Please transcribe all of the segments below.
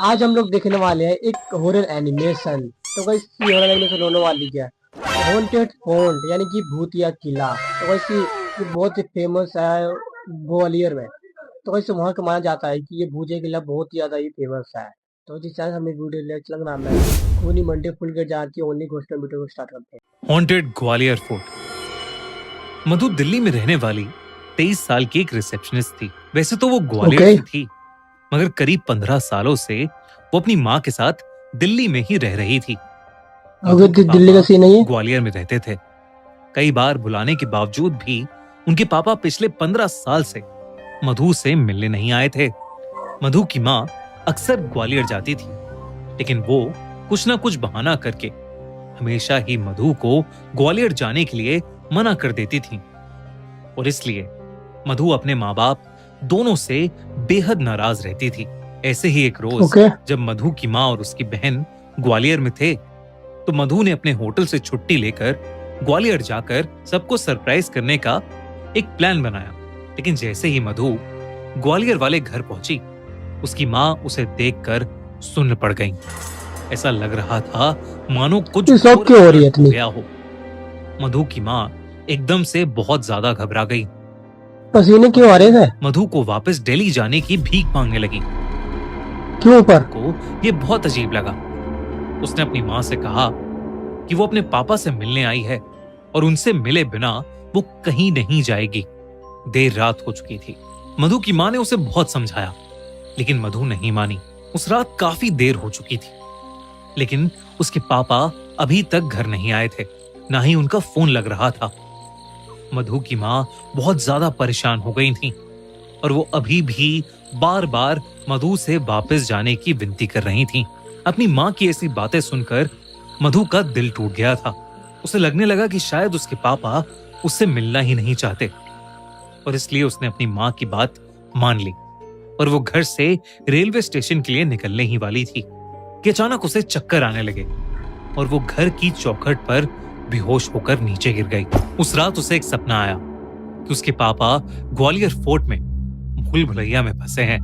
आज हम लोग देखने वाले हैं एक हॉरर एनिमेशन। तो गाइस ये हॉरर एनिमेशन होने वाली क्या है, हॉन्टेड फोर्ट यानी कि भूतिया किला। तो गाइस ये बहुत ही फेमस है ग्वालियर में। तो गाइस वहाँ का माना जाता है कि ये भूतिया किला बहुत ही ज्यादा ही फेमस है। तो जिस तरह हमें वीडियो ले चल नाम है खूनी मंडे फुल के जाती है ओनली घोषणा वीडियो को स्टार्ट करते हैं। Haunted Gwalior fort. मधु दिल्ली में रहने वाली 23 साल की एक रिसेप्शनिस्ट थी। वैसे तो वो ग्वालियर की थी, मगर करीब 15 सालों से वो अपनी माँ के साथ दिल्ली में ही रह रही थी। दिल्ली का सीन है, ग्वालियर में रहते थे। कई बार बुलाने के बावजूद भी उनके पापा पिछले 15 साल से मधु से मिलने नहीं आए थे। मधु की माँ अक्सर ग्वालियर जाती थी, लेकिन वो कुछ ना कुछ बहाना करके हमेशा ही मधु को ग्वालियर जाने के लिए मना कर देती थी। और इसलिए मधु अपने माँ बाप दोनों से बेहद नाराज रहती थी। ऐसे ही एक रोज जब मधु की माँ और उसकी बहन ग्वालियर में थे, तो मधु ने अपने होटल से छुट्टी लेकर ग्वालियर जाकर सबको सरप्राइज करने का एक प्लान बनाया। लेकिन जैसे ही मधु ग्वालियर वाले घर पहुंची, उसकी माँ उसे देखकर सुन्न पड़ गई। ऐसा लग रहा था मानो कुछ क्यों हो रही है इतनी? हो। मधु की माँ एकदम से बहुत ज्यादा घबरा गई। पसीने क्यों आ रहे थे? मधु को वापस दिल्ली जाने की भीख मांगने लगी। क्यों पर? को ये बहुत अजीब लगा। उसने अपनी माँ से कहा कि वो अपने पापा से मिलने आई है और उनसे मिले बिना वो कहीं नहीं जाएगी। देर रात हो चुकी थी। मधु की माँ ने उसे बहुत समझाया, लेकिन मधु नहीं मानी। उस रात काफी देर हो चुकी थी, लेकिन उसके पापा अभी तक घर नहीं आए थे, ना ही उनका फोन लग रहा था। मधु की माँ बहुत ज्यादा परेशान हो गई थी और वो अभी भी बार बार मधु से वापस जाने की विनती कर रही थी। अपनी माँ की ऐसी बातें सुनकर मधु का दिल टूट गया था। उसे लगने लगा कि शायद उसके पापा उससे मिलना ही नहीं चाहते, और इसलिए उसने अपनी माँ की बात मान ली और वो घर से रेलवे स्टेशन के लिए निकलने ही वाली थी कि अचानक उसे चक्कर आने लगे और वो घर की चौखट पर बेहोश होकर नीचे गिर गई। उस रात उसे एक सपना आया कि उसके पापा ग्वालियर फोर्ट में भूल भुलैया में फंसे हैं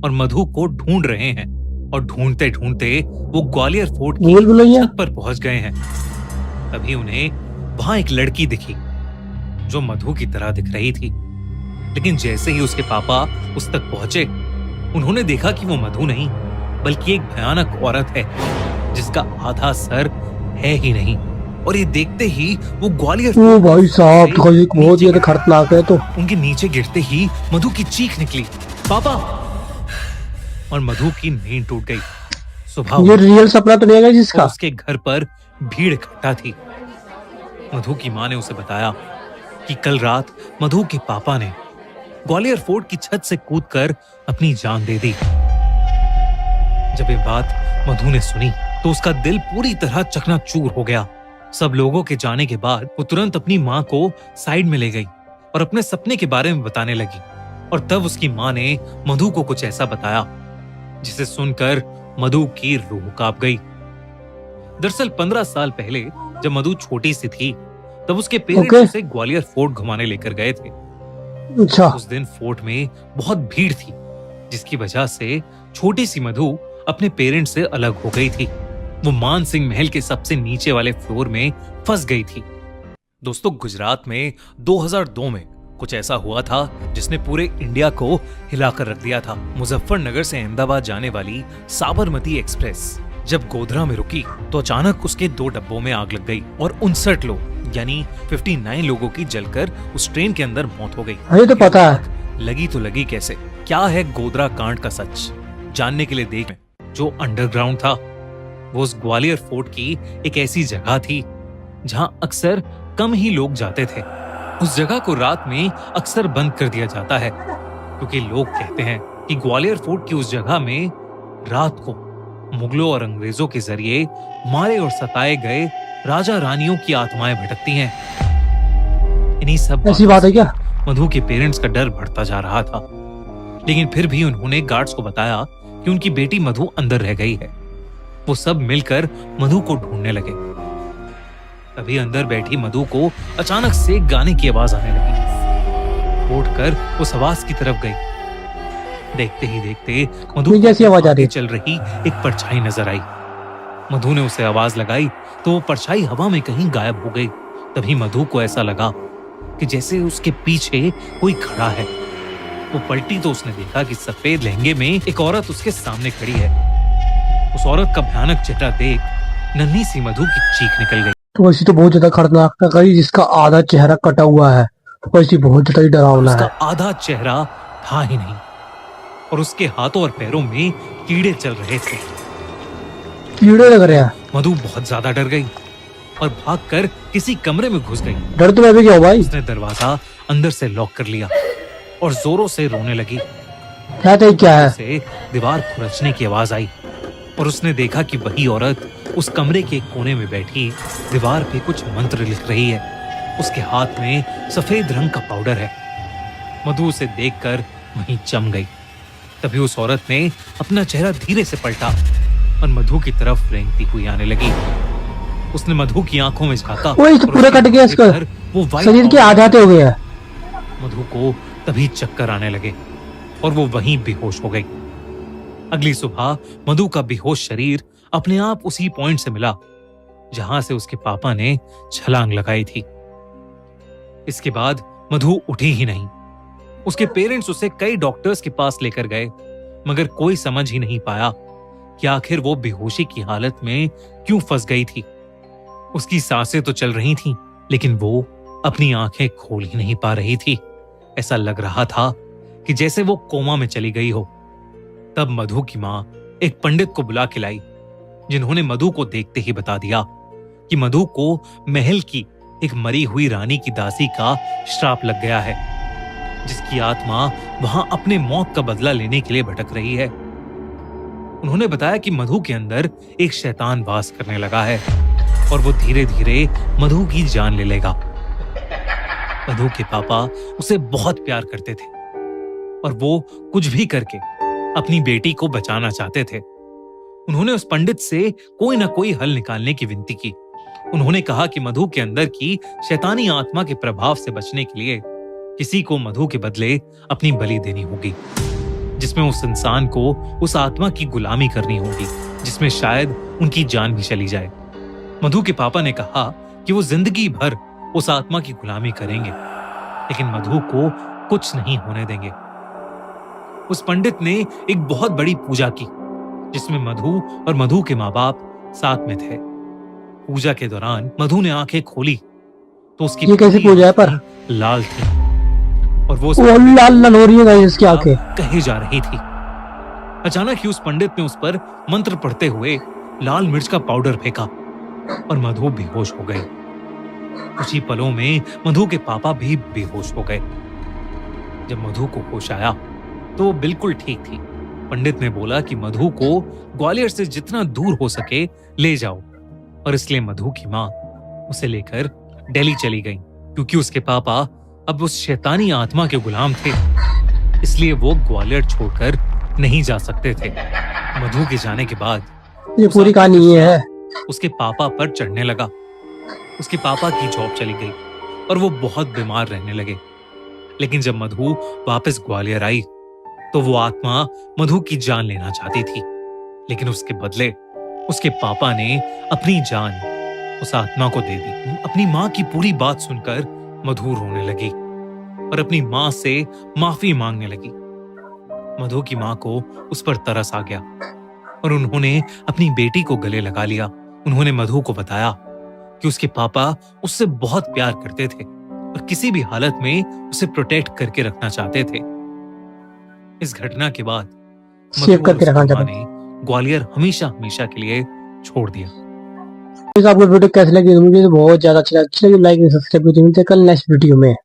और मधु को ढूंढ रहे हैं, और ढूंढते ढूंढते वो ग्वालियर फोर्ट की छत पर पहुंच गए हैं। तभी उन्हें वहां एक लड़की दिखी जो मधु की तरह दिख रही थी। लेकिन जैसे ही उसके पापा उस तक पहुंचे, उन्होंने देखा कि वो मधु नहीं बल्कि एक भयानक औरत है जिसका आधा सर है ही नहीं। और ये देखते ही वो ग्वालियर भाई साहब बहुत ज्यादा खतरनाक है। तो उनके नीचे गिरते ही मधु की चीख निकली, पापा! और मधु की नींद टूट गई। सुबह ये रियल सपना तो नहीं है जिसका? उसके घर पर भीड़ इकट्ठा थी। मधु की माँ ने उसे बताया कि कल रात मधु के पापा ने ग्वालियर फोर्ट की छत से कूदकर अपनी जान दे दी। जब ये बात मधु ने सुनी तो उसका दिल पूरी तरह चकनाचूर हो गया। सब लोगों के जाने के बाद वो तुरंत अपनी माँ को साइड में ले गई और अपने सपने के बारे में बताने लगी। और तब उसकी माँ ने मधु को कुछ ऐसा बताया जिसे सुनकर मधु की रूह कांप गई। दरअसल 15 साल पहले जब मधु छोटी सी थी, तब उसके पेरेंट्स उसे ग्वालियर फोर्ट घुमाने लेकर गए थे। उस दिन फोर्ट में बहुत भीड़ थी, जिसकी वजह से छोटी सी मधु अपने पेरेंट्स से अलग हो गई थी। वो मान सिंह महल के सबसे नीचे वाले फ्लोर में फंस गई थी। दोस्तों, गुजरात में 2002 में कुछ ऐसा हुआ था जिसने पूरे इंडिया को हिलाकर रख दिया था। मुजफ्फरनगर से अहमदाबाद जाने वाली साबरमती एक्सप्रेस जब गोधरा में रुकी तो अचानक उसके 2 डब्बों में आग लग गई और 59 लोग यानी 59 लोगों की जलकर उस ट्रेन के अंदर मौत हो गई। ये तो पता है। लगी तो लगी कैसे? क्या है गोधरा कांड का सच, जानने के लिए देखें। जो अंडरग्राउंड था वो उस ग्वालियर फोर्ट की एक ऐसी जगह थी जहां अक्सर कम ही लोग जाते थे। उस जगह को रात में अक्सर बंद कर दिया जाता है, क्योंकि लोग कहते हैं कि ग्वालियर फोर्ट की उस जगह में रात को मुगलों और अंग्रेजों के जरिए मारे और सताए गए राजा रानियों की आत्माएं भटकती हैं। इन्हीं सब ऐसी बात है क्या? मधु के पेरेंट्स का डर बढ़ता जा रहा था, लेकिन फिर भी उन्होंने गार्ड्स को बताया कि उनकी बेटी मधु अंदर रह गई है। वो सब मिलकर मधु को ढूंढने लगे। तभी अंदर बैठी मधु को अचानक से गाने की आवाज आने लगी। उठकर उस आवाज की तरफ गई। देखते ही देखते मधु ये कैसी आवाज आ रही आगे है? चल रही एक परछाई नजर आई। मधु ने उसे आवाज लगाई तो वो परछाई हवा में कहीं गायब हो गई। तभी मधु को ऐसा लगा कि जैसे उसके पीछे कोई खड़ा है। वो पलटी तो उसने देखा कि सफेद लहंगे में एक औरत उसके सामने खड़ी है। उस औरत का भयानक चेहरा देख नन्ही सी मधु की चीख निकल गई। तो वैसे तो बहुत ज्यादा खतरनाक था कहीं, जिसका आधा चेहरा कटा हुआ है, तो वैसे बहुत ज्यादा ही डरावना उसका है। आधा चेहरा था ही नहीं और उसके हाथों और पैरों में कीड़े चल रहे थे। कीड़े लग रहे हैं। मधु बहुत ज्यादा डर गई और भागकर किसी कमरे में घुस गई। डर तो मैं भी गया भाई। उसने दरवाजा अंदर से लॉक कर लिया और जोरों से रोने लगी। क्या था, क्या है? से दीवार खुरचने की आवाज आई और उसने देखा कि वही औरत उस कमरे के एक कोने में बैठी दीवार पे कुछ मंत्र लिख रही है। उसके हाथ में सफेद रंग का पाउडर है। मधु उसे देखकर वहीं जम गई। तभी उस औरत ने अपना चेहरा धीरे से पलटा और मधु की तरफ रेंगती हुई आने लगी। उसने मधु की आंखों में झांका। ओए, तो पूरा कट गया इसका। शरीर के आधे आधे हो गया। मधु को तभी चक्कर आने लगे और वो वहीं बेहोश हो गई। अगली सुबह मधु का बेहोश शरीर अपने आप उसी पॉइंट से मिला जहां से उसके पापा ने छलांग लगाई थी। इसके बाद मधु उठी ही नहीं। उसके पेरेंट्स उसे कई डॉक्टर्स के पास लेकर गए, मगर कोई समझ ही नहीं पाया कि आखिर वो बेहोशी की हालत में क्यों फंस गई थी। उसकी सांसें तो चल रही थीं, लेकिन वो अपनी आंखें खोल ही नहीं पा रही थी। ऐसा लग रहा था कि जैसे वो कोमा में चली गई हो। तब मधु की मां एक पंडित को बुला के लाई, जिन्होंने मधु को देखते ही बता दिया कि मधु को महल की एक मरी हुई रानी की दासी का श्राप लग गया है, जिसकी आत्मा वहां अपने मौत का बदला लेने के लिए भटक रही है। उन्होंने बताया कि मधु के अंदर एक शैतान वास करने लगा है और वो धीरे धीरे मधु की जान ले लेगा। मधु के पापा उसे बहुत प्यार करते थे और वो कुछ भी करके अपनी बेटी को बचाना चाहते थे। उन्होंने उस पंडित से कोई ना कोई हल निकालने की विनती की। उन्होंने कहा कि मधु के अंदर की शैतानी आत्मा के प्रभाव से बचने के लिए किसी को मधु के बदले अपनी बलि देनी होगी, जिसमें उस इंसान को उस आत्मा की गुलामी करनी होगी, जिसमें शायद उनकी जान भी चली जाए। मधु के पापा ने कहा कि वो जिंदगी भर उस आत्मा की गुलामी करेंगे, लेकिन मधु को कुछ नहीं होने देंगे। उस पंडित ने एक बहुत बड़ी पूजा की, जिसमें मधु और मधु के माँ बाप साथ में थे। पूजा के दौरान मधु ने आंखें खोली तो उसकी ये कैसी पूजा है पर? लाल थी और वो लाल लाल हो रही है इसकी आंखें। कही जा रही थी। अचानक ही उस पंडित ने उस पर मंत्र पढ़ते हुए लाल मिर्च का पाउडर फेंका और मधु बेहोश हो गई। कुछ ही पलों में मधु के पापा भी बेहोश हो गए। जब मधु को होश आया तो वो बिल्कुल ठीक थी। पंडित ने बोला कि मधु को ग्वालियर से जितना दूर हो सके ले जाओ, और इसलिए मधु की माँ उसे लेकर दिल्ली चली गई, क्योंकि उसके पापा अब उस शैतानी आत्मा के गुलाम थे, इसलिए वो ग्वालियर छोड़कर नहीं जा सकते थे। मधु के जाने के बाद ये पूरी कहानी ये है। उसके पापा पर चढ़ने लगा। उसके पापा की जॉब चली गई और वो बहुत बीमार रहने लगे। लेकिन जब मधु वापस ग्वालियर आई तो वो आत्मा मधु की जान लेना चाहती थी, लेकिन उसके बदले उसके पापा ने अपनी जान उस आत्मा को दे दी। अपनी माँ की पूरी बात सुनकर मधु रोने लगी और अपनी माँ से माफी मांगने लगी। मधु की माँ को उस पर तरस आ गया और उन्होंने अपनी बेटी को गले लगा लिया। उन्होंने मधु को बताया कि उसके पापा उससे बहुत प्यार करते थे और किसी भी हालत में उसे प्रोटेक्ट करके रखना चाहते थे। इस घटना के बाद सेव करके रखना चाहते ने ग्वालियर हमेशा हमेशा के लिए छोड़ दिया। आपको वीडियो कैसी लगी? मुझे तो बहुत ज्यादा अच्छा लगा। लाइक सब्सक्राइब करिए। मिलते हैं कल नेक्स्ट वीडियो में।